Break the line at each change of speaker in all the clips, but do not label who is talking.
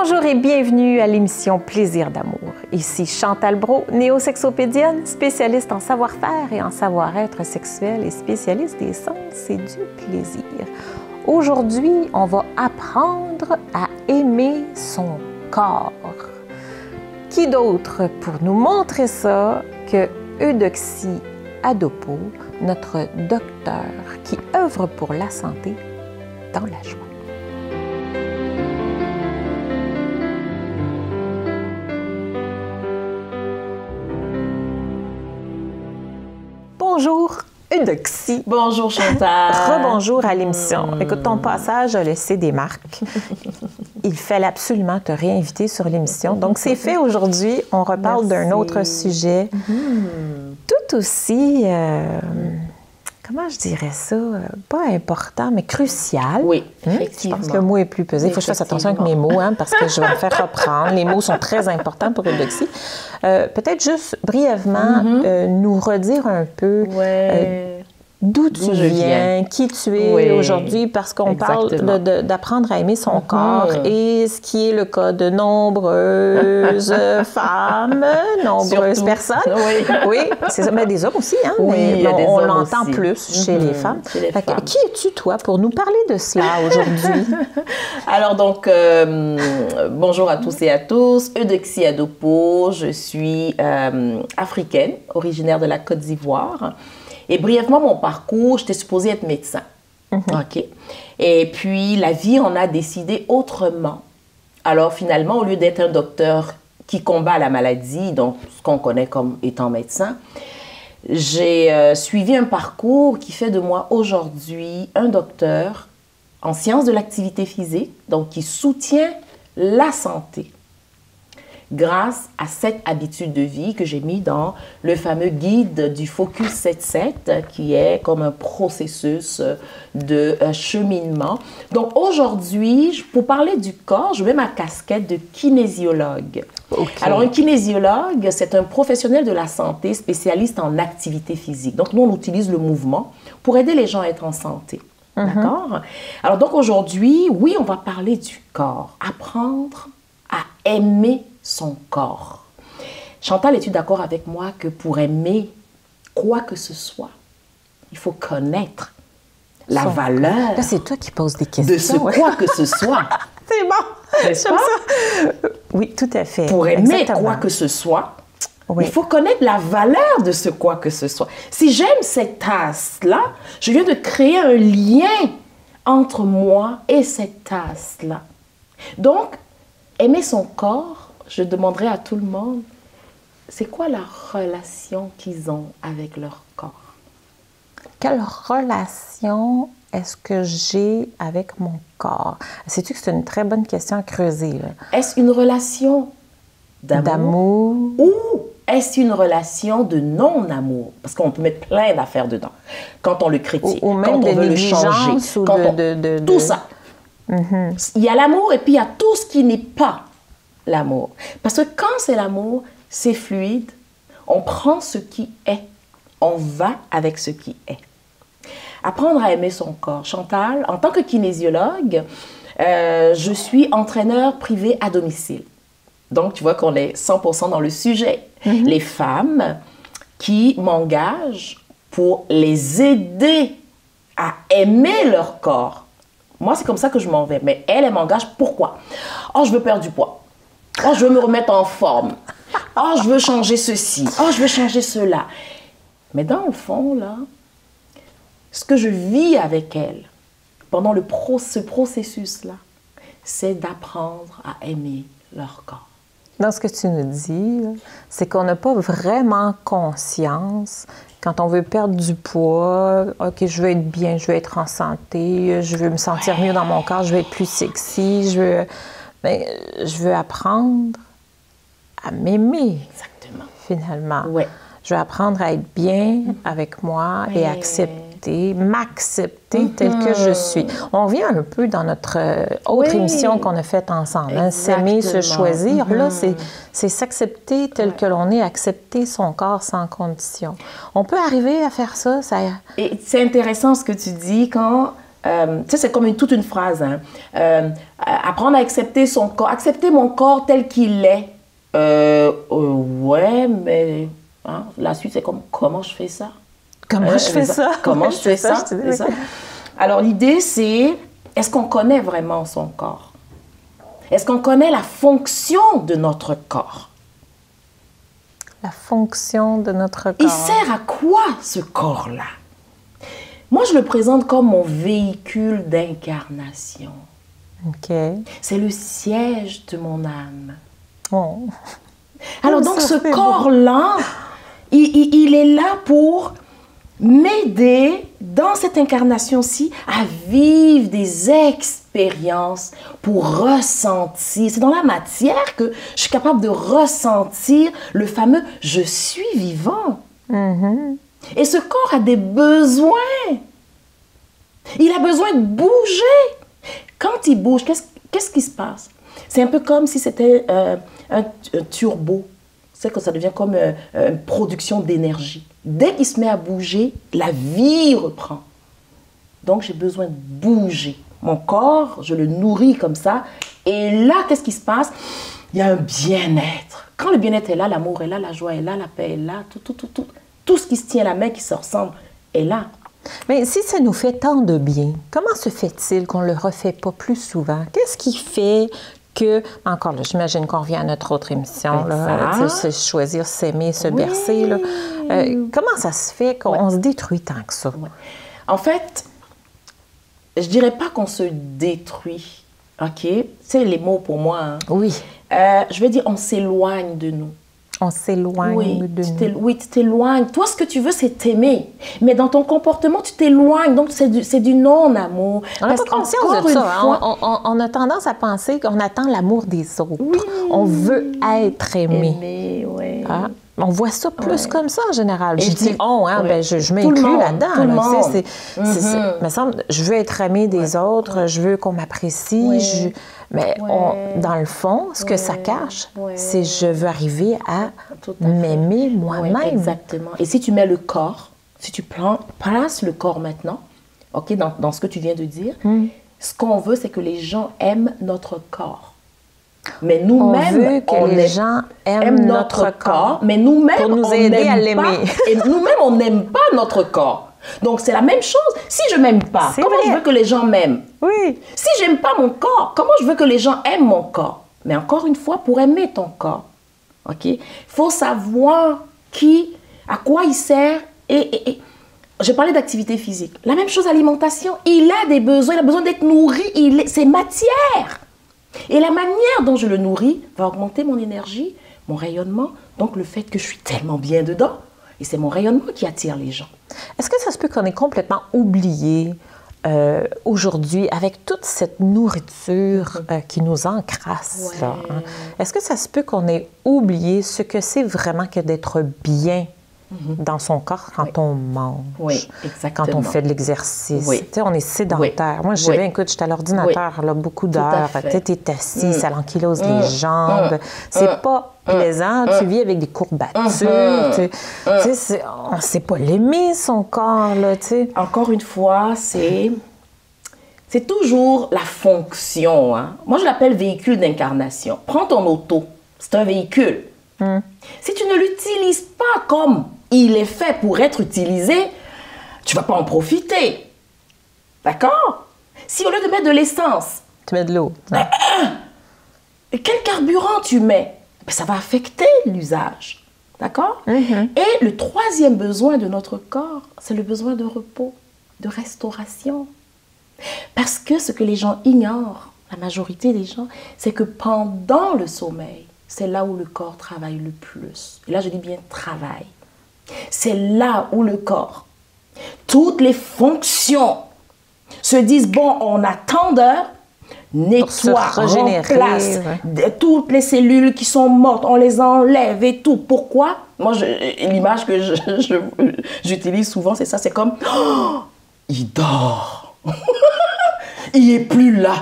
Bonjour et bienvenue à l'émission Plaisir d'amour. Ici Chantal Brault, néo-sexopédienne, spécialiste en savoir-faire et en savoir-être sexuel et spécialiste des sens et du plaisir. Aujourd'hui, on va apprendre à aimer son corps. Qui d'autre pour nous montrer ça que Eudoxie Adopo, notre docteur qui œuvre pour la santé dans la joie. Bonjour Eudoxie.
Bonjour Chantal.
Rebonjour à l'émission. Écoute, ton passage a laissé des marques. Il fallait absolument te réinviter sur l'émission. Donc, c'est fait aujourd'hui. On reparle d'un autre sujet tout aussi, comment je dirais ça, pas important, mais crucial.
Oui,
Je
effectivement.
pense que le mot est plus pesé. Il faut que je fasse attention avec mes mots, parce que je vais me faire reprendre. Les mots sont très importants pour Eudoxie. Peut-être juste brièvement nous redire un peu d'où tu viens, qui tu es aujourd'hui, parce qu'on parle d'apprendre à aimer son corps et ce qui est le cas de nombreuses femmes, nombreuses personnes. Oui, c'est ça. Mais des hommes aussi, hein?
Oui,
mais on
hommes
l'entend
aussi.
plus chez les femmes.
Chez les femmes.
Qui es-tu, toi, pour nous parler de cela aujourd'hui?
Alors donc, bonjour à tous et à tous. Eudoxie Adopo, je suis africaine, originaire de la Côte d'Ivoire. Et brièvement, mon parcours, j'étais supposée être médecin. OK. Et puis, la vie en a décidé autrement. Alors, finalement, au lieu d'être un docteur qui combat la maladie, donc ce qu'on connaît comme étant médecin, j'ai suivi un parcours qui fait de moi aujourd'hui un docteur en sciences de l'activité physique, donc qui soutient la santé grâce à cette habitude de vie que j'ai mis dans le fameux guide du Focus 7-7, qui est comme un processus de cheminement. Donc aujourd'hui, pour parler du corps, je mets ma casquette de kinésiologue. Alors un kinésiologue, c'est un professionnel de la santé spécialiste en activité physique. Donc nous, on utilise le mouvement pour aider les gens à être en santé. D'accord? Alors donc aujourd'hui, oui, on va parler du corps. Apprendre à aimer son corps. Chantal, es-tu d'accord avec moi que pour aimer quoi que ce soit, il faut connaître la valeur
Là, c'est toi qui poses des questions.
de ce quoi que ce soit?
C'est bon!
N'est-ce
J'aime
pas?
ça. Oui, tout à fait.
Pour aimer
Exactement.
quoi que ce soit,
Oui.
il faut connaître la valeur de ce quoi que ce soit. Si j'aime cette tasse-là, je viens de créer un lien entre moi et cette tasse-là. Donc, aimer son corps, je demanderai à tout le monde, c'est quoi la relation qu'ils ont avec leur corps?
Quelle relation est-ce que j'ai avec mon corps? Sais-tu que c'est une très bonne question à creuser, là?
Est-ce une relation d'amour ou est-ce une relation de non-amour? Parce qu'on peut mettre plein d'affaires dedans. Quand on le critique,
ou même
quand
de
on veut le changer,
négligence ou
quand tout ça. Il y a l'amour et puis il y a tout ce qui n'est pas l'amour. Parce que quand c'est l'amour, c'est fluide. On prend ce qui est. On va avec ce qui est. Apprendre à aimer son corps. Chantal, en tant que kinésiologue, je suis entraîneur privé à domicile. Donc, tu vois qu'on est 100% dans le sujet. Les femmes qui m'engagent pour les aider à aimer leur corps. Moi, c'est comme ça que je m'en vais. Mais elle m'engage. Pourquoi? Oh, je veux perdre du poids. Oh, je veux me remettre en forme. Oh, je veux changer ceci. Oh, je veux changer cela. Mais dans le fond, là, ce que je vis avec elle pendant ce processus-là, c'est d'apprendre à aimer leur corps.
Dans ce que tu nous dis, c'est qu'on n'a pas vraiment conscience quand on veut perdre du poids. OK, je veux être bien, je veux être en santé, je veux me sentir mieux dans mon corps, je veux être plus sexy, je veux apprendre à m'aimer.
Exactement.
Finalement.
Ouais.
Je veux apprendre à être bien avec moi et accepter, m'accepter tel que je suis. On revient un peu dans notre autre émission qu'on a faite ensemble. Hein, s'aimer, se choisir. Là, c'est s'accepter tel que l'on est, accepter son corps sans condition. On peut arriver à faire ça.
Et c'est intéressant ce que tu dis quand tu sais, c'est comme toute une phrase, hein. Apprendre à accepter son corps, accepter mon corps tel qu'il est. Ouais, mais hein, la suite, c'est comme, comment je fais ça?
Comment je fais ça?
Comment je fais ça? Alors, l'idée, c'est, est-ce qu'on connaît vraiment son corps? Est-ce qu'on connaît la fonction de notre corps?
La fonction de notre corps.
Il sert à quoi, ce corps-là? Moi, je le présente comme mon véhicule d'incarnation.
OK.
C'est le siège de mon âme.
Oh.
Alors, donc, ce corps-là, il est là pour m'aider dans cette incarnation-ci à vivre des expériences, pour ressentir. C'est dans la matière que je suis capable de ressentir le fameux « je suis vivant ». Et ce corps a des besoins. Il a besoin de bouger. Quand il bouge, qu'est-ce qui se passe? C'est un peu comme si c'était un turbo. C'est que ça devient comme une production d'énergie. Dès qu'il se met à bouger, la vie reprend. Donc, j'ai besoin de bouger. Mon corps, je le nourris comme ça. Et là, qu'est-ce qui se passe? Il y a un bien-être. Quand le bien-être est là, l'amour est là, la joie est là, la paix est là, tout ce qui se tient à la main, qui se ressemble, est là.
Mais si ça nous fait tant de bien, comment se fait-il qu'on ne le refait pas plus souvent? Qu'est-ce qui fait que, encore là, j'imagine qu'on revient à notre autre émission, là, c'est choisir, s'aimer, se bercer. Là. Comment ça se fait qu'on se détruit tant que ça?
En fait, je dirais pas qu'on se détruit, OK? C'est les mots pour moi. Hein?
Oui.
Je vais dire, on s'éloigne de nous.
On s'éloigne de nous.
Oui, tu t'éloignes. Toi, ce que tu veux, c'est t'aimer. Mais dans ton comportement, tu t'éloignes. Donc, c'est du non-amour.
On n'a pas conscience de ça. On a tendance à penser qu'on attend l'amour des autres. Oui. On veut être aimé.
Oui.
Ah, on voit ça plus comme ça, en général. Je dis « on hein, », ben, je m'inclus là-dedans. Il me semble, je veux être aimé des autres, je veux qu'on m'apprécie, mais dans le fond, ce que ça cache, c'est je veux arriver à m'aimer moi-même.
Exactement. Et si tu mets le corps, si tu places le corps maintenant, OK, dans ce que tu viens de dire, ce qu'on veut, c'est que les gens aiment notre corps. Mais nous-mêmes,
les gens aiment notre corps,
mais nous-mêmes,
pour nous aider à l'aimer.
Et nous-mêmes, on n'aime pas notre corps. Donc, c'est la même chose. Si je m'aime pas, comment je veux que les gens m'aiment?
Oui.
Si j'aime pas mon corps, comment je veux que les gens aiment mon corps? Mais encore une fois, pour aimer ton corps, OK? Il faut savoir à quoi il sert. Et je parlais d'activité physique. La même chose, alimentation. Il a des besoins, il a besoin d'être nourri. C'est matière. Et la manière dont je le nourris va augmenter mon énergie, mon rayonnement. Donc, le fait que je suis tellement bien dedans. Et c'est mon rayonnement qui attire les gens.
Est-ce que ça se peut qu'on ait complètement oublié aujourd'hui, avec toute cette nourriture qui nous encrasse, là, hein? Est-ce que ça se peut qu'on ait oublié ce que c'est vraiment que d'être bien dans son corps quand on mange,
exactement.
quand on fait de l'exercice? Tu sais, on est sédentaire. Moi, je écoute, je suis à l'ordinateur là, beaucoup d'heures. Tu es assis, ça l'ankylose les jambes. C'est pas plaisant. Tu vis avec des courbatures. On ne sait pas l'aimer, son corps. Là,
encore une fois, c'est toujours la fonction. Hein? Moi, je l'appelle véhicule d'incarnation. Prends ton auto. C'est un véhicule. Si tu ne l'utilises pas comme il est fait pour être utilisé, tu ne vas pas en profiter. D'accord? Si au lieu de mettre de l'essence,
tu mets de l'eau.
Quel carburant tu mets? Ça va affecter l'usage. D'accord? Et le troisième besoin de notre corps, c'est le besoin de repos, de restauration. Parce que ce que les gens ignorent, la majorité des gens, c'est que pendant le sommeil, c'est là où le corps travaille le plus. Et là, je dis bien travail. C'est là où le corps, toutes les fonctions se disent, bon, on a tant d'heures, nettoie, remplace toutes les cellules qui sont mortes, on les enlève et tout. Pourquoi? Moi, l'image que j'utilise souvent, c'est ça, c'est comme, oh, il dort. Il n'est plus là.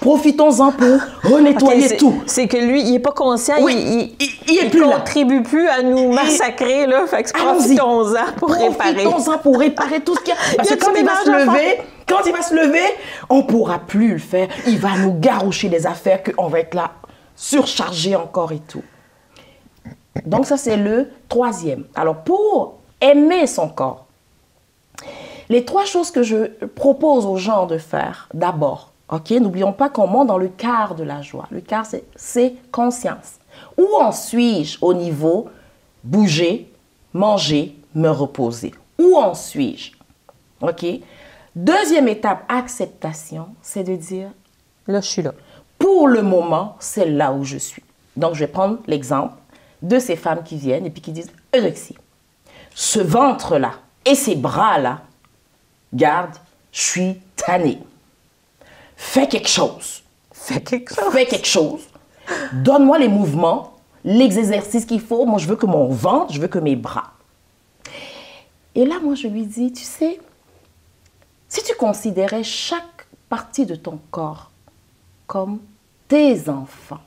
Profitons-en pour renettoyer tout.
C'est que lui, il n'est pas conscient,
il ne
contribue plus à nous massacrer. Là, fait que profitons-en pour réparer.
Profitons-en pour réparer tout ce qu'il y a. Parce que quand il va se lever, quand il va se lever, on ne pourra plus le faire. Il va nous garrocher des affaires qu'on va être là, surchargé encore et tout. Donc ça, c'est le troisième. Alors, pour aimer son corps, les 3 choses que je propose aux gens de faire, d'abord, ok, n'oublions pas qu'on monte dans le quart de la joie. Le quart, c'est conscience. Où en suis-je au niveau bouger, manger, me reposer? Où en suis-je? Ok. Deuxième étape, acceptation, c'est de dire,
Là, je suis là.
pour le moment, c'est là où je suis. Donc, je vais prendre l'exemple de ces femmes qui viennent et puis qui disent, Eudoxie, ce ventre-là et ces bras-là, garde, je suis tannée. Fais quelque chose.
Fais quelque chose.
Fais quelque chose. Donne-moi les mouvements, les exercices qu'il faut. Moi, je veux que mon ventre, je veux que mes bras. Et là, moi, je lui dis, tu sais, si tu considérais chaque partie de ton corps comme tes enfants,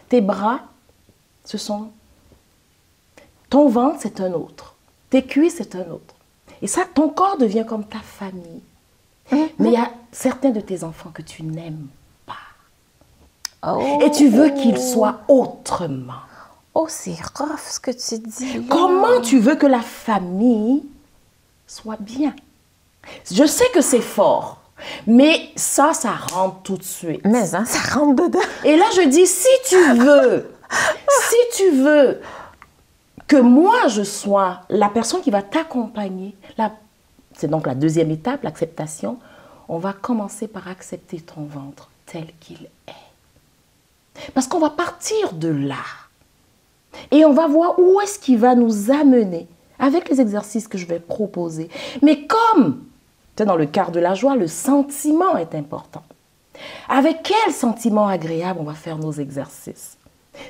tes bras, ce sont... Ton ventre, c'est un autre. Tes cuisses, c'est un autre. Et ça, ton corps devient comme ta famille. Mais il y a certains de tes enfants que tu n'aimes pas.
Oh.
Et tu veux qu'ils soient autrement.
Oh, c'est rough ce que tu dis. Là.
Comment tu veux que la famille soit bien? Je sais que c'est fort, mais ça rentre tout de suite.
Mais hein, ça rentre dedans.
Et là, je dis, si tu veux que moi, je sois la personne qui va t'accompagner, c'est donc la deuxième étape, l'acceptation, on va commencer par accepter ton ventre tel qu'il est. Parce qu'on va partir de là. Et on va voir où est-ce qu'il va nous amener avec les exercices que je vais proposer. Mais comme, tu es dans le quart de la joie, le sentiment est important. Avec quel sentiment agréable on va faire nos exercices?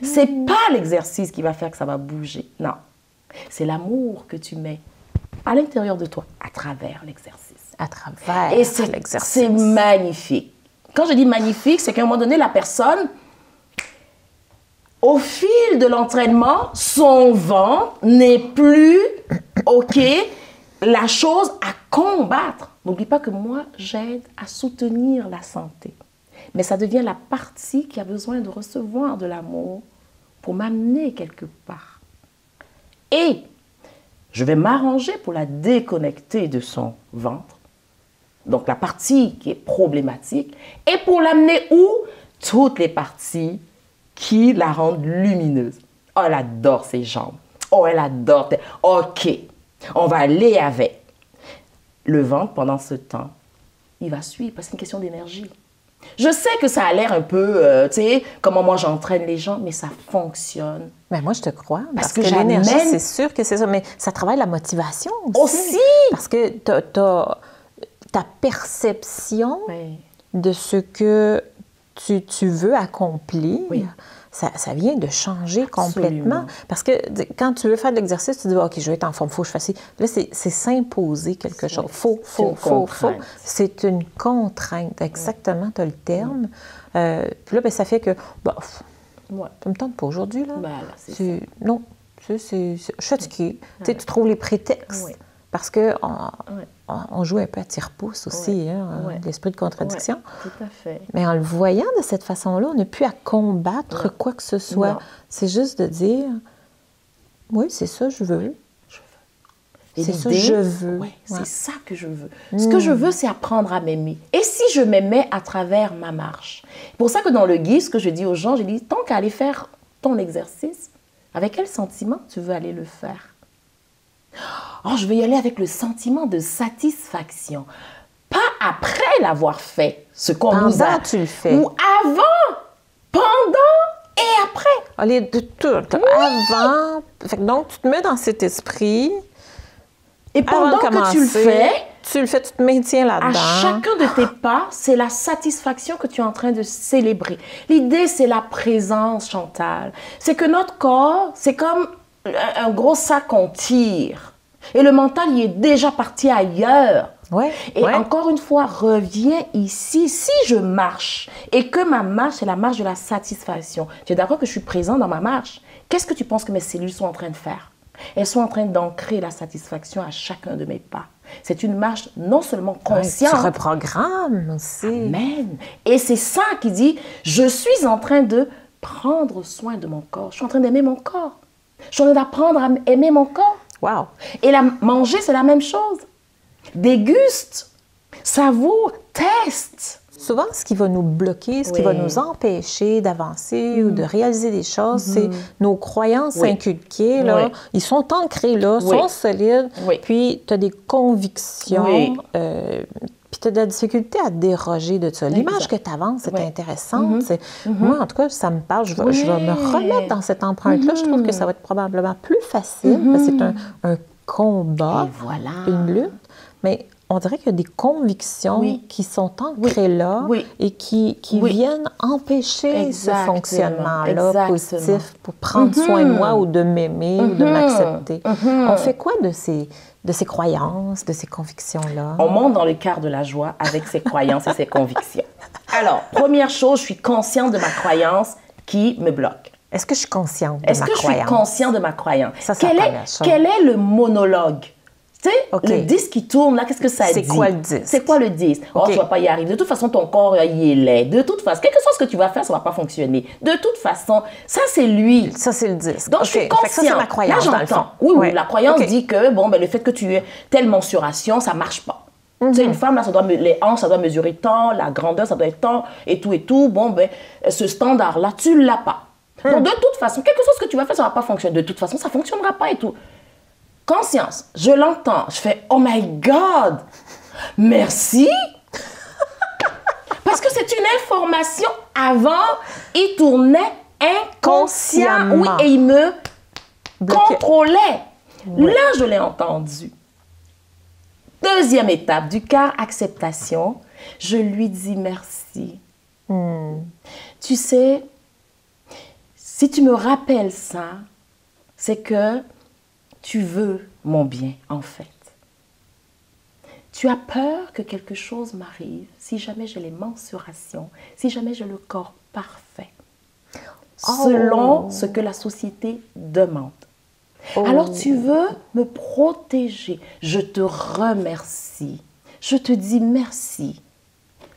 C'est pas l'exercice qui va faire que ça va bouger. Non. C'est l'amour que tu mets à l'intérieur de toi, à travers l'exercice.
À travers l'exercice.
C'est magnifique. Quand je dis magnifique, c'est qu'à un moment donné, la personne, au fil de l'entraînement, son ventre n'est plus, OK, la chose à combattre. N'oublie pas que moi, j'aide à soutenir la santé. Mais ça devient la partie qui a besoin de recevoir de l'amour pour m'amener quelque part. Et je vais m'arranger pour la déconnecter de son ventre. Donc la partie qui est problématique. Et pour l'amener où? Toutes les parties qui la rendent lumineuse. Oh, elle adore ses jambes. Oh, elle adore... OK, on va aller avec. Le ventre, pendant ce temps, il va suivre parce que c'est une question d'énergie. Je sais que ça a l'air un peu, tu sais, comment moi j'entraîne les gens, mais ça fonctionne.
Mais moi, je te crois. Parce que
j'amène...
l'énergie, c'est sûr que c'est ça. Mais ça travaille la motivation aussi. Parce que ta perception de ce que tu veux accomplir, ça vient de changer complètement.
Absolument.
Parce que quand tu veux faire de l'exercice, tu dis, OK, je vais être en forme, il faut que je fasse ça. Là, c'est s'imposer quelque chose. Faut. C'est une contrainte. Exactement, tu as le terme. Puis là, ça fait que, ça me tente pas aujourd'hui. Là. Non, je suis fatiguée. Tu trouves les prétextes. Parce qu'on joue un peu à tire-pouce aussi, l'esprit de contradiction.
Tout à fait.
Mais en le voyant de cette façon-là, on n'a plus à combattre quoi que ce soit. Non. C'est juste de dire, oui, c'est ça, je veux. C'est ça, je veux.
C'est ça que je veux. Ce que je veux, c'est apprendre à m'aimer. Et si je m'aimais à travers ma marche? C'est pour ça que dans le guide, ce que je dis aux gens, je dis, tant qu'à aller faire ton exercice, avec quel sentiment tu veux aller le faire? Oh, je veux y aller avec le sentiment de satisfaction. Pas après l'avoir fait, ce qu'on nous a...
Pendant, tu le fais.
Ou avant, pendant et après.
Allez, de tout. Avant. Donc, tu te mets dans cet esprit.
Et pendant que tu le fais,
tu te maintiens là-dedans.
À chacun de tes pas, c'est la satisfaction que tu es en train de célébrer. L'idée, c'est la présence, Chantal. C'est que notre corps, c'est comme un gros sac qu'on tire. Et le mental, il est déjà parti ailleurs. Encore une fois, reviens ici. Si je marche et que ma marche, c'est la marche de la satisfaction, tu es d'accord que je suis présent dans ma marche? Qu'est-ce que tu penses que mes cellules sont en train de faire? Elles sont en train d'ancrer la satisfaction à chacun de mes pas. C'est une marche non seulement consciente.
Tu reprogrammes aussi.
Amen. Et c'est ça qui dit, je suis en train de prendre soin de mon corps. Je suis en train d'aimer mon corps. Je suis en train d'apprendre à aimer mon corps.
Wow.
Et manger, c'est la même chose. Déguste, savoure, teste.
Souvent, ce qui va nous bloquer, ce qui va nous empêcher d'avancer ou de réaliser des choses, c'est nos croyances inculquées. Là. Ils sont ancrés là, sont solides. Puis, tu as des convictions. Puis, tu as de la difficulté à déroger de ça. L'image que tu avances, c'est intéressante. Moi, en tout cas, ça me parle. Je vais me remettre dans cette empreinte-là. Je trouve que ça va être probablement plus facile parce que c'est un combat, une lutte. Mais on dirait qu'il y a des convictions qui sont ancrées là et qui viennent empêcher ce fonctionnement-là positif pour prendre soin de moi ou de m'aimer ou de m'accepter. On fait quoi de ces croyances, de ces convictions-là?
On monte dans le quart de la joie avec ses croyances et ses convictions. Alors, première chose, je suis consciente de ma croyance qui me bloque.
Est-ce que je suis consciente de ma croyance?
Est-ce que je suis consciente de ma croyance?
Ça
quel est le monologue? Tu sais, le disque qui tourne, là, qu'est-ce que ça dit?
C'est quoi le disque?
C'est quoi le disque? Oh, tu ne vas pas y arriver. De toute façon, ton corps, il est laid. De toute façon, quelque chose que tu vas faire, ça ne va pas fonctionner. De toute façon, ça, c'est lui.
Ça, c'est le disque.
Donc, je suis consciente.
Ça, c'est ma croyance,
là,
dans le fond.
Oui, la croyance dit que, bon, ben, le fait que tu aies telle mensuration, ça ne marche pas. Tu sais, une femme, là, les hanches, ça doit mesurer tant, la grandeur, ça doit être tant, et tout. Bon, ben, ce standard-là, tu ne l'as pas. Donc, de toute façon, quelque chose que tu vas faire, ça ne va pas fonctionner. De toute façon, ça ne fonctionnera pas et tout. Conscience, je l'entends, je fais « Oh my God! Merci! » Parce que c'est une information. Avant, il tournait inconscient. Oui, et il me contrôlait. Là, je l'ai entendu. Deuxième étape du quart acceptation, je lui dis merci. Tu sais, si tu me rappelles ça, c'est que tu veux mon bien, en fait. Tu as peur que quelque chose m'arrive si jamais j'ai les mensurations, si jamais j'ai le corps parfait, selon ce que la société demande. Alors tu veux me protéger. Je te remercie. Je te dis merci.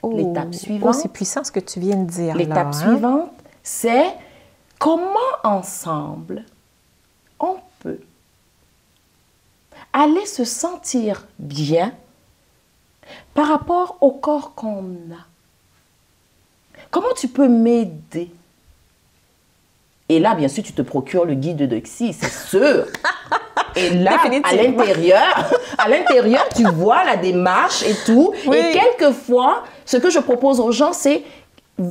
L'étape suivante.
C'est puissant ce que tu viens de dire.
L'étape suivante, c'est comment ensemble on peut aller se sentir bien par rapport au corps qu'on a. Comment tu peux m'aider? Et là, bien sûr, tu te procures le guide d'Eudoxie, c'est sûr. Et là, à l'intérieur, tu vois la démarche et tout. Oui. Et quelquefois, ce que je propose aux gens, c'est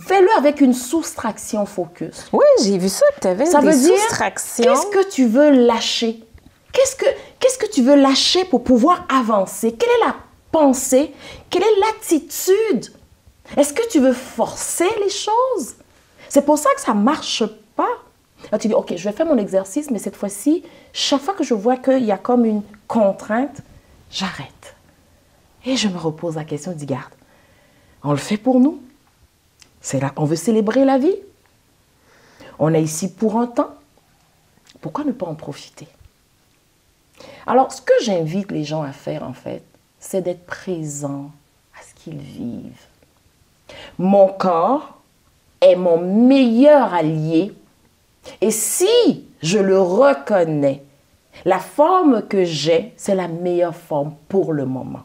fais-le avec une soustraction focus.
Oui, j'ai vu ça, que tu avais des soustractions.
Qu'est-ce que tu veux lâcher? Qu'est-ce que tu veux lâcher pour pouvoir avancer? Quelle est la pensée? Quelle est l'attitude? Est-ce que tu veux forcer les choses? C'est pour ça que ça ne marche pas. Là, tu dis, OK, je vais faire mon exercice, mais cette fois-ci, chaque fois que je vois qu'il y a comme une contrainte, j'arrête. Et je me repose la question, je dis, garde, on le fait pour nous. C'est là qu'on veut célébrer la vie. On est ici pour un temps. Pourquoi ne pas en profiter? Alors, ce que j'invite les gens à faire, en fait, c'est d'être présent à ce qu'ils vivent. Mon corps est mon meilleur allié. Et si je le reconnais, la forme que j'ai, c'est la meilleure forme pour le moment.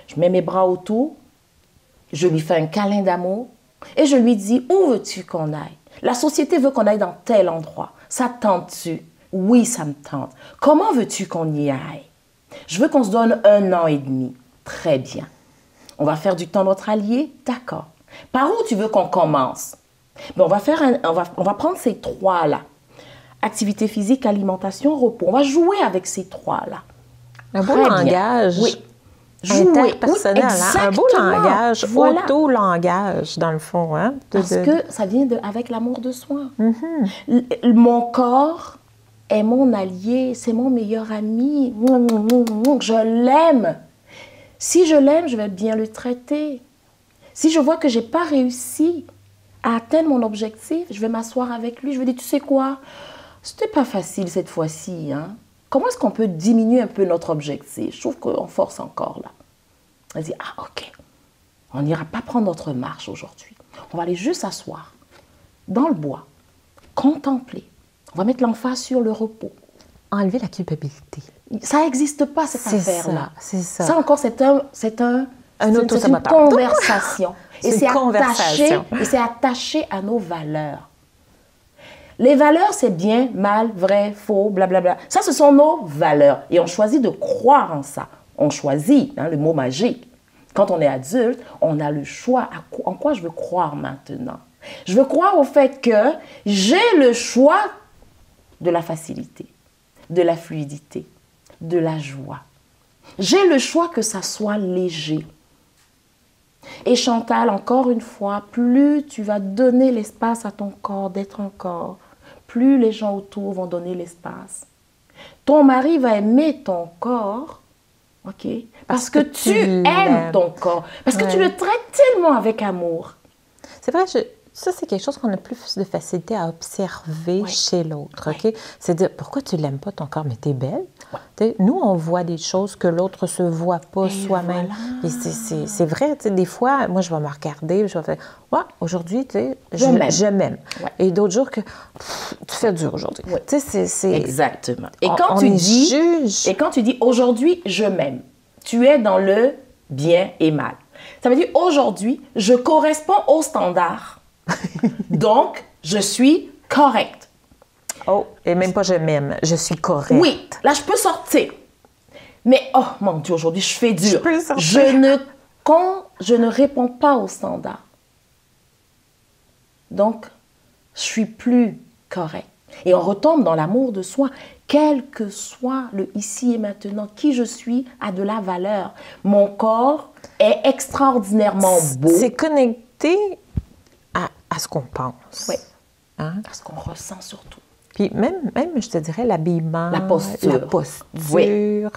Je mets mes bras autour, je lui fais un câlin d'amour et je lui dis, où veux-tu qu'on aille? La société veut qu'on aille dans tel endroit. Ça te tente-tu? Oui, ça me tente. Comment veux-tu qu'on y aille? Je veux qu'on se donne 1 an et demi. Très bien. On va faire du temps notre allié? D'accord. Par où tu veux qu'on commence? Ben, on va prendre ces 3-là. Activité physique, alimentation, repos. On va jouer avec ces 3-là.
Un beau langage.
Oui.
Interpersonnel, un beau langage, auto-langage, dans le fond. Hein?
Parce que ça vient avec l'amour de soi. Mon corps est mon allié, c'est mon meilleur ami. Je l'aime. Si je l'aime, je vais bien le traiter. Si je vois que je n'ai pas réussi à atteindre mon objectif, je vais m'asseoir avec lui. Je vais dire, tu sais quoi? C'était pas facile cette fois-ci. Hein? comment est-ce qu'on peut diminuer un peu notre objectif? Je trouve qu'on force encore là. On dit, ah ok, on n'ira pas prendre notre marche aujourd'hui. On va aller juste s'asseoir dans le bois, contempler. On va mettre l'emphase sur le repos.
Enlever la culpabilité.
Ça n'existe pas, cette affaire-là.
C'est ça.
Ça encore, c'est une conversation. Et c'est attaché à nos valeurs. Les valeurs, c'est bien, mal, vrai, faux, blablabla. Ça, ce sont nos valeurs. Et on choisit de croire en ça. On choisit, hein, le mot magique. Quand on est adulte, on a le choix. En quoi je veux croire maintenant? Je veux croire au fait que j'ai le choix de la facilité, de la fluidité, de la joie. J'ai le choix que ça soit léger. Et Chantal, encore une fois, plus tu vas donner l'espace à ton corps d'être un corps, plus les gens autour vont donner l'espace. Ton mari va aimer ton corps, ok, parce que tu aimes ton corps, parce que tu le traites tellement avec amour.
C'est vrai, ça, c'est quelque chose qu'on a plus de facilité à observer chez l'autre, OK? C'est de pourquoi tu l'aimes pas, ton corps, mais t'es belle. Nous, on voit des choses que l'autre se voit pas soi-même. Voilà. Et c'est vrai, des fois, moi, je vais me regarder, je vais faire, ouais, aujourd'hui, je m'aime. Ouais. Et d'autres jours que, tu fais dur aujourd'hui. Ouais.
Exactement. Et quand tu dis, aujourd'hui, je m'aime, tu es dans le bien et mal. Ça veut dire, aujourd'hui, je corresponds aux standards. Donc, je suis correcte.
Oh, et même pas je m'aime, je suis correcte.
Oui, là, je peux sortir. Mais, oh mon Dieu, aujourd'hui, je fais dur. Je ne réponds pas aux standards. Donc, je suis plus correcte. Et on retombe dans l'amour de soi. Quel que soit le ici et maintenant, qui je suis a de la valeur. Mon corps est extraordinairement beau.
C'est connecté à ce qu'on pense.
Oui. Hein? À ce qu'on ressent surtout.
Puis même, je te dirais, l'habillement,
la posture,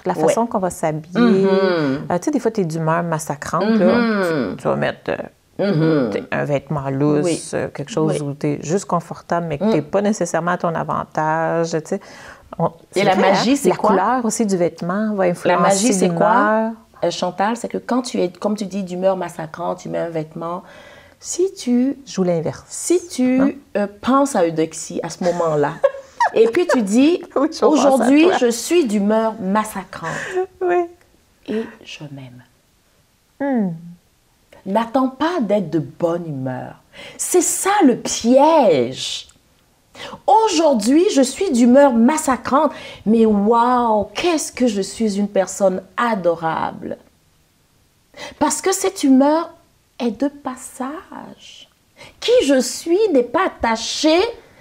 la façon qu'on va s'habiller. Tu sais, des fois, tu es d'humeur massacrante. Là, tu vas mettre un vêtement loose, quelque chose où tu es juste confortable, mais que tu n'es pas nécessairement à ton avantage. Tu sais.
Et la magie, c'est quoi?
La couleur aussi du vêtement va influencer l'humeur.
La magie, c'est quoi, Chantal? C'est que quand tu es, comme tu dis, d'humeur massacrante, tu mets un vêtement... Si tu
joues l'inverse.
Si tu penses à Eudoxie à ce moment-là, et puis tu dis, aujourd'hui, je suis d'humeur massacrante.
Oui.
Et je m'aime. N'attends pas d'être de bonne humeur. C'est ça le piège. Aujourd'hui, je suis d'humeur massacrante, mais waouh, qu'est-ce que je suis une personne adorable. Parce que cette humeur est de passage. Qui je suis n'est pas attaché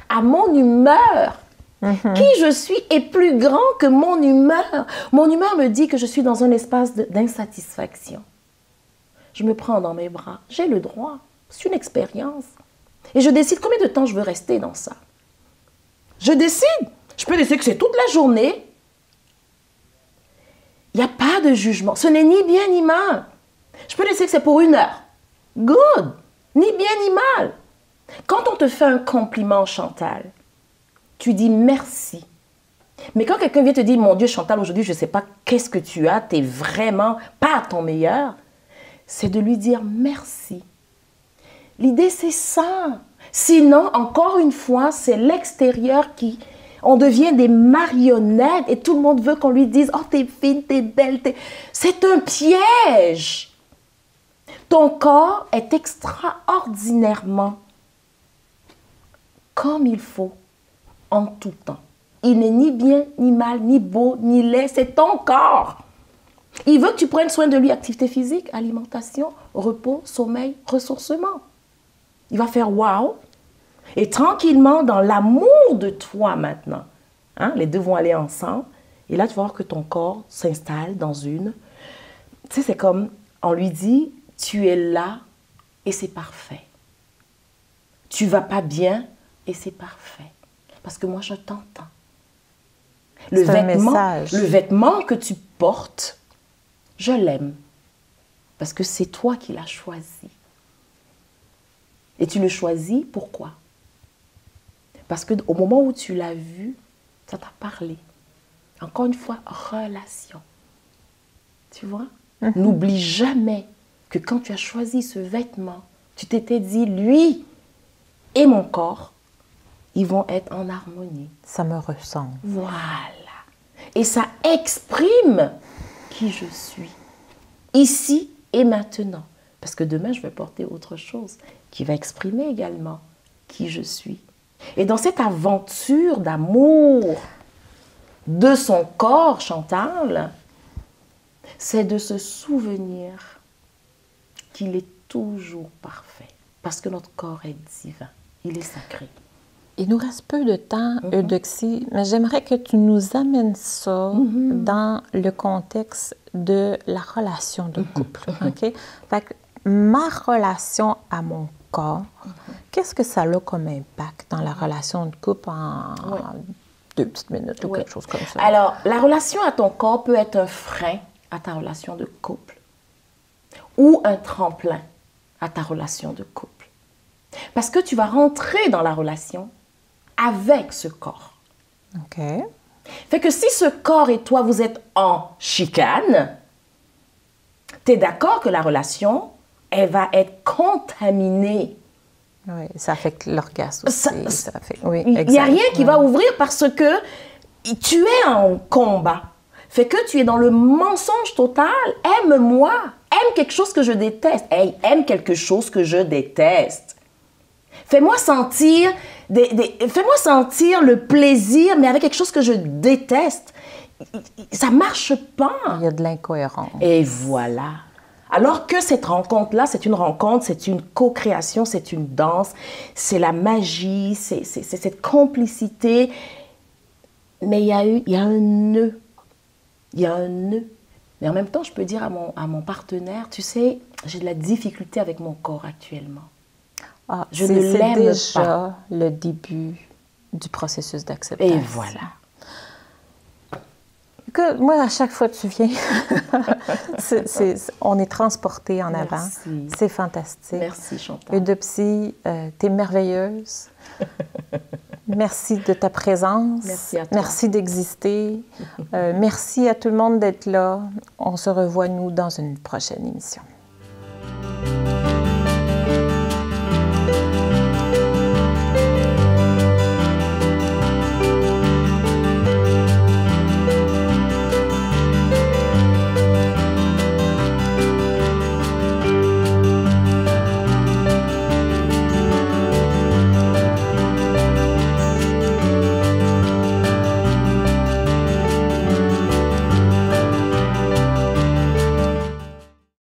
à mon humeur. Qui je suis est plus grand que mon humeur. Mon humeur me dit que je suis dans un espace d'insatisfaction. Je me prends dans mes bras. J'ai le droit. C'est une expérience. Et je décide combien de temps je veux rester dans ça. Je décide. Je peux décider que c'est toute la journée. Il n'y a pas de jugement. Ce n'est ni bien ni mal. Je peux décider que c'est pour 1 heure. Good, ni bien ni mal. Quand on te fait un compliment, Chantal, tu dis merci. Mais quand quelqu'un vient te dire, mon Dieu, Chantal, aujourd'hui, je ne sais pas qu'est-ce que tu as, tu n'es vraiment pas à ton meilleur, c'est de lui dire merci. L'idée, c'est ça. Sinon, encore une fois, c'est l'extérieur qui... On devient des marionnettes et tout le monde veut qu'on lui dise, oh, t'es fine, t'es belle. C'est un piège. Ton corps est extraordinairement comme il faut, en tout temps. Il n'est ni bien, ni mal, ni beau, ni laid. C'est ton corps. Il veut que tu prennes soin de lui. Activité physique, alimentation, repos, sommeil, ressourcement. Il va faire waouh. Et tranquillement, dans l'amour de toi maintenant, hein, les deux vont aller ensemble. Et là, tu vas voir que ton corps s'installe dans une... Tu sais, c'est comme, on lui dit... Tu es là et c'est parfait. Tu vas pas bien et c'est parfait. Parce que moi, je t'entends. Le vêtement que tu portes, je l'aime. Parce que c'est toi qui l'as choisi. Et tu le choisis, pourquoi? Parce qu'au moment où tu l'as vu, ça t'a parlé. Encore une fois, relation. Tu vois? N'oublie jamais que quand tu as choisi ce vêtement, tu t'étais dit, lui et mon corps, ils vont être en harmonie.
Ça me ressemble.
Voilà. Et ça exprime qui je suis, ici et maintenant. Parce que demain, je vais porter autre chose qui va exprimer également qui je suis. Et dans cette aventure d'amour de son corps, Chantal, c'est de se souvenir qu'il est toujours parfait. Parce que notre corps est divin, il est sacré.
Il nous reste peu de temps, Eudoxie, mais j'aimerais que tu nous amènes ça dans le contexte de la relation de couple. OK? Fait que ma relation à mon corps, qu'est-ce que ça a comme impact dans la relation de couple en 2 petites minutes ou quelque chose comme ça?
Alors, la relation à ton corps peut être un frein à ta relation de couple ou un tremplin à ta relation de couple. Parce que tu vas rentrer dans la relation avec ce corps.
OK.
Fait que si ce corps et toi, vous êtes en chicane, tu es d'accord que la relation, elle va être contaminée.
Oui, ça affecte l'orgasme aussi. Oui,
il n'y a rien qui va ouvrir parce que tu es en combat. Fait que tu es dans le mensonge total. Aime-moi. Aime quelque chose que je déteste. Hey, aime quelque chose que je déteste. Fais-moi sentir le plaisir, mais avec quelque chose que je déteste. Ça ne marche pas.
Il y a de l'incohérence.
Et voilà. Alors que cette rencontre-là, c'est une rencontre, c'est une co-création, c'est une danse, c'est la magie, c'est cette complicité. Mais il y a un nœud. Il y a un nœud. Mais en même temps, je peux dire à mon partenaire, tu sais, j'ai de la difficulté avec mon corps actuellement.
Ah,
je ne l'aime pas.
C'est déjà le début du processus d'acceptation.
Et voilà.
Que moi, à chaque fois que tu viens, on est transporté en avant. C'est fantastique.
Merci, Chantal.
Eudoxie, t'es merveilleuse. Merci de ta présence.
Merci à toi.
Merci d'exister. Merci à tout le monde d'être là. On se revoit, nous, dans une prochaine émission.